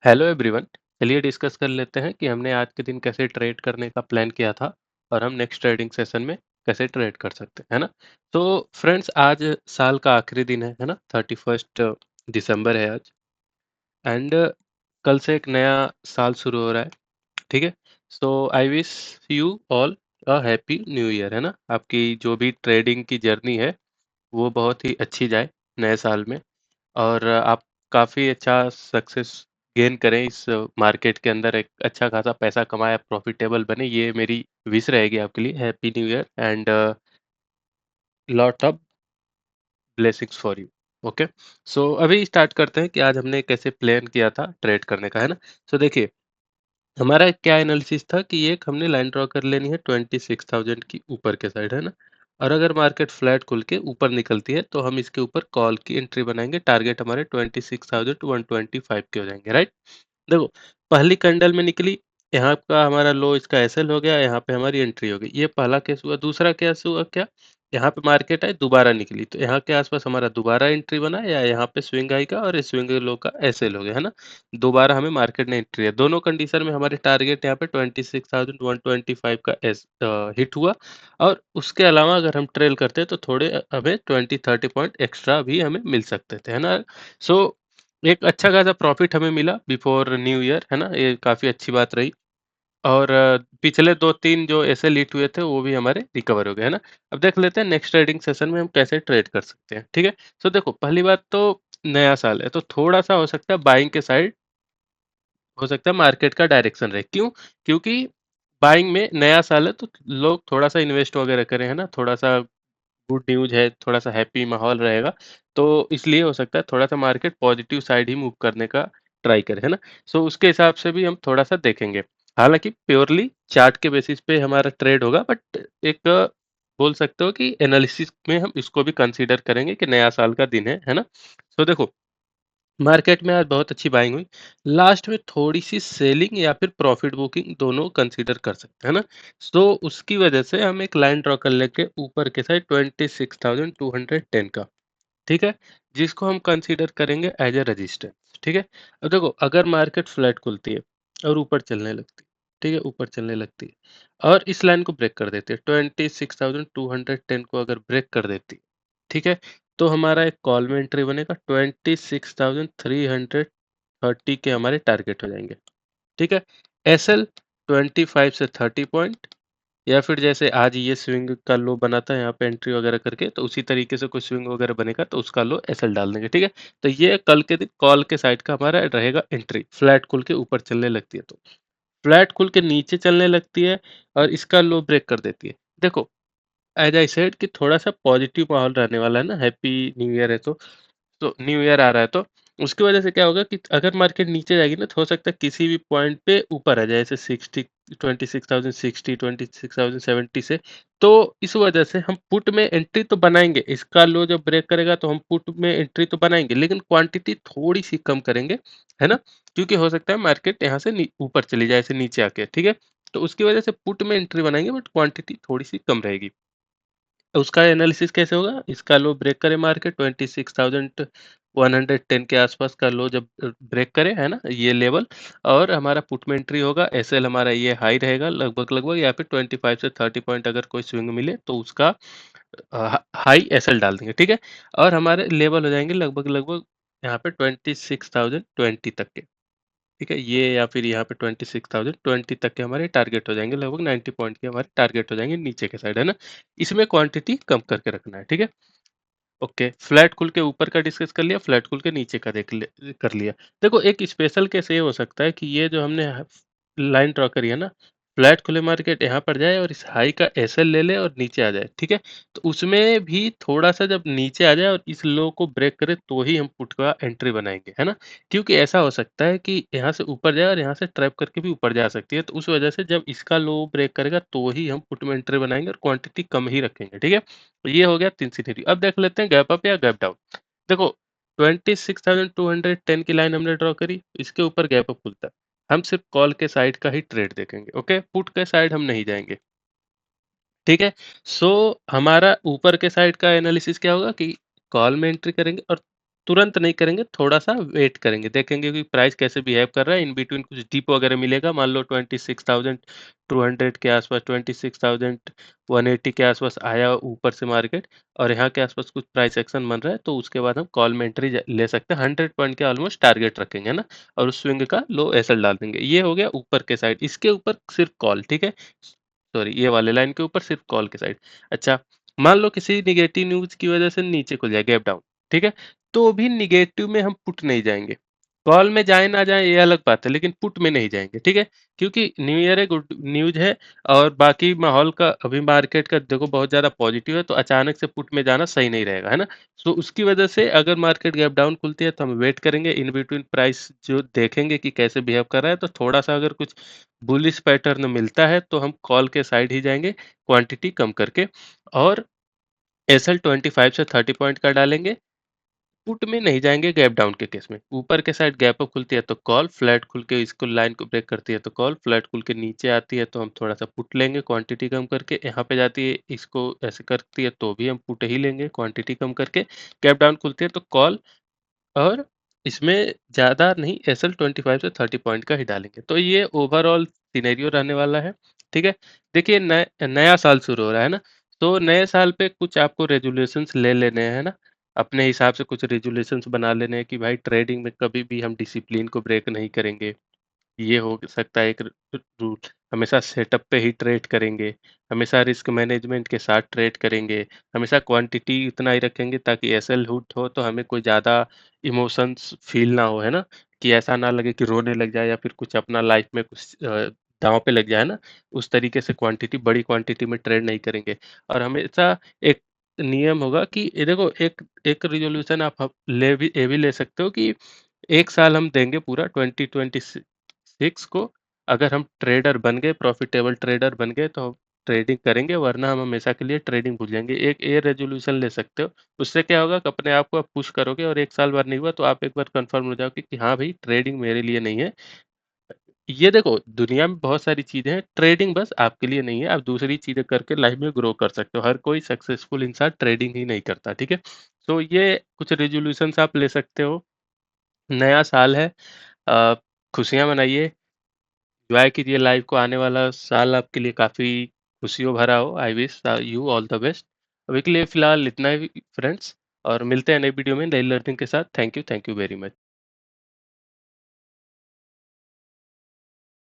Hello everyone. चलिए discuss कर लेते हैं कि हमने आज के दिन कैसे ट्रेड करने का प्लान किया था और हम नेक्स्ट ट्रेडिंग सेशन में कैसे ट्रेड कर सकते हैं, है ना। तो फ्रेंड्स, आज साल का आखिरी दिन है ना। 31st दिसंबर है आज। एंड कल से एक नया साल शुरू हो रहा है। ठीक है। So I wish you all a happy new year, है ना। आपकी जो भी ट्रेडिंग की जर्नी है वो बहुत ही अच्छी जाए नए साल में। और आप काफ़ी अच्छा सक्सेस गेन करें इस मार्केट के अंदर, एक अच्छा खासा पैसा कमाएं, प्रॉफिटेबल बने, ये मेरी विश रहेगी आपके लिए। Happy new year and lot of blessings for you. Okay. So अभी स्टार्ट करते हैं कि आज हमने कैसे प्लान किया था ट्रेड करने का, है ना। सो देखिए, हमारा क्या एनालिसिस था कि एक हमने लाइन ड्रॉ कर लेनी है 26,000 की ऊपर के साइड, है ना। और अगर मार्केट फ्लैट खुल के ऊपर निकलती है तो हम इसके ऊपर कॉल की एंट्री बनाएंगे। टारगेट हमारे 26,125 के हो जाएंगे, राइट। देखो, पहली कैंडल में निकली, यहाँ का हमारा लो इसका एसएल हो गया, यहाँ पे हमारी एंट्री हो गई। ये पहला केस हुआ। दूसरा केस हुआ क्या, यहाँ पे मार्केट आई दोबारा निकली तो यहाँ के आसपास हमारा दोबारा एंट्री बना, या यहाँ पे स्विंग हाई का और इस स्विंग लो का एसएल हो गया, है ना। दोबारा हमें मार्केट ने एंट्री है। दोनों कंडीशन में हमारे टारगेट यहाँ पे 26,125 का हिट हुआ। और उसके अलावा अगर हम ट्रेल करते तो थोड़े हमें 20-30 पॉइंट एक्स्ट्रा भी हमें मिल सकते थे, है ना। सो एक अच्छा खासा प्रॉफिट हमें मिला बिफोर न्यू ईयर, है ना। ये काफ़ी अच्छी बात रही। और पिछले 2-3 जो ऐसे लीट हुए थे वो भी हमारे रिकवर हो गए, है ना। अब देख लेते हैं नेक्स्ट ट्रेडिंग सेशन में हम कैसे ट्रेड कर सकते हैं, ठीक है। सो देखो, पहली बात तो नया साल है तो थोड़ा-सा हो सकता है बाइंग के साइड, हो सकता है मार्केट का डायरेक्शन रहे। क्यों? क्योंकि बाइंग में नया साल है तो लोग थोड़ा-सा इन्वेस्ट वगैरह करें, है ना। थोड़ा-सा गुड न्यूज़ है, थोड़ा-सा हैप्पी माहौल रहेगा, तो इसलिए हो सकता है थोड़ा-सा मार्केट पॉजिटिव साइड ही मूव करने का ट्राई करे, है ना। सो उसके हिसाब से भी हम थोड़ा-सा देखेंगे। हालाँकि प्योरली चार्ट के बेसिस पे हमारा ट्रेड होगा, बट एक बोल सकते हो कि एनालिसिस में हम इसको भी कंसीडर करेंगे कि नया साल का दिन है ना। सो देखो, मार्केट में आज बहुत अच्छी बाइंग हुई। लास्ट में थोड़ी-सी सेलिंग या फिर प्रॉफिट बुकिंग दोनों कंसीडर कर सकते हैं ना। सो उसकी वजह से हम एक लाइन ड्रॉ कर लेंगे ऊपर के साइड 26,210 का, ठीक है? जिसको हम कंसीडर करेंगे एज़ अ रेजिस्टेंस, ठीक है? अब देखो, अगर मार्केट फ्लैट खुलती है और ऊपर चलने लगती है, ठीक है? ऊपर चलने लगती है और इस लाइन को ब्रेक कर देती है, 26,210 को अगर ब्रेक कर देती है, ठीक है? तो हमारा एक कॉल में एंट्री बनेगा, 26,330 के हमारे टारगेट हो जाएँगे, ठीक है? एसएल 25 से 30 पॉइंट, या फिर जैसे आज ये स्विंग का लो बना था यहाँ पे एंट्री वगैरह करके, तो उसी तरीके से कोई स्विंग वगैरह बनेगा तो उसका लो एसएल डाल देंगे, ठीक है। तो ये कल के दिन कॉल के साइड का हमारा रहेगा एंट्री, फ्लैट खुल के ऊपर चलने लगती है तो। फ्लैट खुल के नीचे चलने लगती है और इसका लो ब्रेक कर देती है। देखो, एज आई सेड कि थोड़ा सा पॉजिटिव माहौल रहने वाला है ना, हैप्पी न्यू ईयर है तो न्यू ईयर आ रहा है तो उसकी वजह से क्या होगा कि अगर मार्केट नीचे जाएगी ना तो हो सकता है किसी भी पॉइंट पे ऊपर आ जाए, जैसे 26,060, 26,070 से। तो इस वजह से हम पुट में एंट्री तो बनाएंगे, इसका लो जब ब्रेक करेगा तो हम पुट में एंट्री तो बनाएंगे, लेकिन क्वांटिटी थोड़ी सी कम करेंगे, है ना। क्योंकि हो सकता है मार्केट यहाँ से ऊपर चली जाए, ऐसे नीचे आके, ठीक है। तो उसकी वजह से पुट में एंट्री बनाएंगे बट क्वांटिटी थोड़ी सी कम रहेगी। तो उसका एनालिसिस कैसे होगा, इसका लो ब्रेक करे मार्केट 26,110 के आसपास का लो जब ब्रेक करे, है ना, ये लेवल। और हमारा पुट में एंट्री होगा, एसएल हमारा ये हाई रहेगा लगभग लगभग, या फिर 25 से 30 पॉइंट अगर कोई स्विंग मिले तो उसका हाई एसएल डाल देंगे, ठीक है। और हमारे लेवल हो जाएंगे लगभग लगभग यहाँ पे 26,020 तक के, ठीक है। ये या फिर यहाँ पे 26,020 तक के हमारे टारगेट हो जाएंगे, लगभग 90 पॉइंट के हमारे टारगेट हो जाएंगे नीचे के साइड, है ना। इसमें क्वांटिटी कम करके रखना है, ठीक है। ओके, फ्लैट खुल के ऊपर का डिस्कस कर लिया, फ्लैट खुल के नीचे का कर लिया। देखो, एक स्पेशल केस ये हो सकता है कि ये जो हमने लाइन ड्रॉ करी है ना, फ्लैट खुले मार्केट यहाँ पर जाए और इस हाई का एसएल ले ले और नीचे आ जाए, ठीक है। तो उसमें भी थोड़ा सा जब नीचे आ जाए और इस लो को ब्रेक करे तो ही हम पुट का एंट्री बनाएंगे, है ना। क्योंकि ऐसा हो सकता है कि यहाँ से ऊपर जाए और यहाँ से ट्रैप करके भी ऊपर जा सकती है, तो उस वजह से जब इसका लो ब्रेक करेगा तो ही हम पुट में एंट्री बनाएंगे और क्वांटिटी कम ही रखेंगे, ठीक है। तो ये हो गया 3 सिनेरियो। अब देख लेते हैं गैप अप या गैप डाउन। देखो, 26,210 की लाइन हमने ड्रॉ करी, इसके ऊपर गैप अप खुलता है। हम सिर्फ कॉल के साइड का ही ट्रेड देखेंगे, ओके? पुट के साइड हम नहीं जाएँगे, ठीक है? सो हमारा ऊपर के साइड का एनालिसिस क्या होगा कि कॉल में एंट्री करेंगे और तुरंत नहीं करेंगे, थोड़ा-सा वेट करेंगे, देखेंगे कि प्राइस कैसे बिहेव कर रहा है, इन बिटवीन कुछ डिप वगैरह मिलेगा, मान लो 26,200 के आसपास, 26,180 के आसपास आया ऊपर से मार्केट और यहाँ के आसपास कुछ प्राइस एक्शन बन रहा है, तो उसके बाद हम कॉल में एंट्री ले सकते हैं, 100 पॉइंट के ऑलमोस्ट टारगेट रखेंगे, है ना? और उस स्विंग का लो एसएल डाल देंगे। ये हो गया ऊपर के साइड, इसके ऊपर सिर्फ कॉल, ठीक है? सॉरी, ये वाले लाइन के ऊपर सिर्फ कॉल के साइड। अच्छा, मान लो किसी नेगेटिव न्यूज़ की वजह से नीचे खुल जाए गैप डाउन, ठीक है? तो भी नेगेटिव में हम पुट नहीं जाएँगे। कॉल में जाएँ ना जाएँ ये अलग बात है, लेकिन पुट में नहीं जाएँगे, ठीक है? क्योंकि न्यू ईयर है, गुड न्यूज़ है और बाकी माहौल का अभी मार्केट का देखो बहुत ज़्यादा पॉजिटिव है, तो अचानक से पुट में जाना सही नहीं रहेगा, है ना? सो उसकी वजह से अगर मार्केट गैप डाउन खुलती है तो हम वेट करेंगे, इन बिटवीन प्राइस जो देखेंगे कि कैसे बिहेव कर रहा है, तो थोड़ा-सा अगर कुछ बुलिश पैटर्न मिलता है तो हम कॉल के साइड ही जाएँगे, क्वांटिटी कम करके और एसएल 25 से 30 पॉइंट का डालेंगे। पुट में नहीं जाएँगे गैप डाउन के केस में। ऊपर के साइड गैप अप खुलती है तो कॉल, फ्लैट खुल के इसको लाइन को ब्रेक करती है तो कॉल, फ्लैट खुल के नीचे आती है तो हम थोड़ा-सा पुट लेंगे क्वांटिटी कम करके, यहाँ पे जाती है इसको ऐसे करती है तो भी हम पुट ही लेंगे क्वांटिटी कम करके, गैप डाउन खुलती है तो कॉल और इसमें ज़्यादा नहीं एसएल 25 से 30 पॉइंट का ही डालेंगे। तो ये ओवरऑल सिनेरियो रहने वाला है, ठीक है? देखिए नया साल शुरू हो रहा है ना, तो नए साल पे कुछ आपको रेज़ोल्यूशंस ले लेने हैं ना, अपने हिसाब से कुछ रेज़ोल्यूशंस बना लेने हैं कि भाई ट्रेडिंग में कभी भी हम डिसिप्लिन को ब्रेक नहीं करेंगे। ये हो सकता है एक रूल, हमेशा सेटअप पे ही ट्रेड करेंगे, हमेशा रिस्क मैनेजमेंट के साथ ट्रेड करेंगे, हमेशा क्वांटिटी उतना ही रखेंगे ताकि एसएल हुट हो तो हमें कोई ज़्यादा इमोशंस फील ना हो, है ना? कि ऐसा ना लगे कि रोने लग जाए या फिर कुछ अपना लाइफ में कुछ दाँव पे लग जाए ना, उस तरीके से क्वांटिटी बड़ी क्वांटिटी में ट्रेड नहीं करेंगे। और हमेशा एक नियम होगा कि ये देखो एक एक रिज़ॉल्यूशन आप ये भी ले सकते हो कि 1 साल हम देंगे पूरा 2026 को, अगर हम ट्रेडर बन गए, प्रॉफिटेबल ट्रेडर बन गए तो हम ट्रेडिंग करेंगे वरना हम हमेशा के लिए ट्रेडिंग भूल जाएँगे। एक ये रेज़ोल्यूशन ले सकते हो, उससे क्या होगा कि अपने आप को आप पुश करोगे और 1 साल बाद नहीं हुआ तो आप एक बार कन्फर्म हो जाओगे कि हाँ भाई ट्रेडिंग मेरे लिए नहीं है। ये देखो दुनिया में बहुत सारी चीज़ें हैं, ट्रेडिंग बस आपके लिए नहीं है, आप दूसरी चीज़ें करके लाइफ में ग्रो कर सकते हो। हर कोई सक्सेसफुल इंसान ट्रेडिंग ही नहीं करता, ठीक है? तो ये कुछ रेज़ोल्यूशंस आप ले सकते हो। नया साल है, अ, खुशियाँ मनाइए, एन्जॉय कीजिए लाइफ को, आने वाला साल आपके लिए काफ़ी खुशियों भरा हो। आई wish you all the best. अभी के लिए फ़िलहाल इतना ही फ्रेंड्स और मिलते हैं नई वीडियो में नई लर्निंग के साथ। Thank you very much.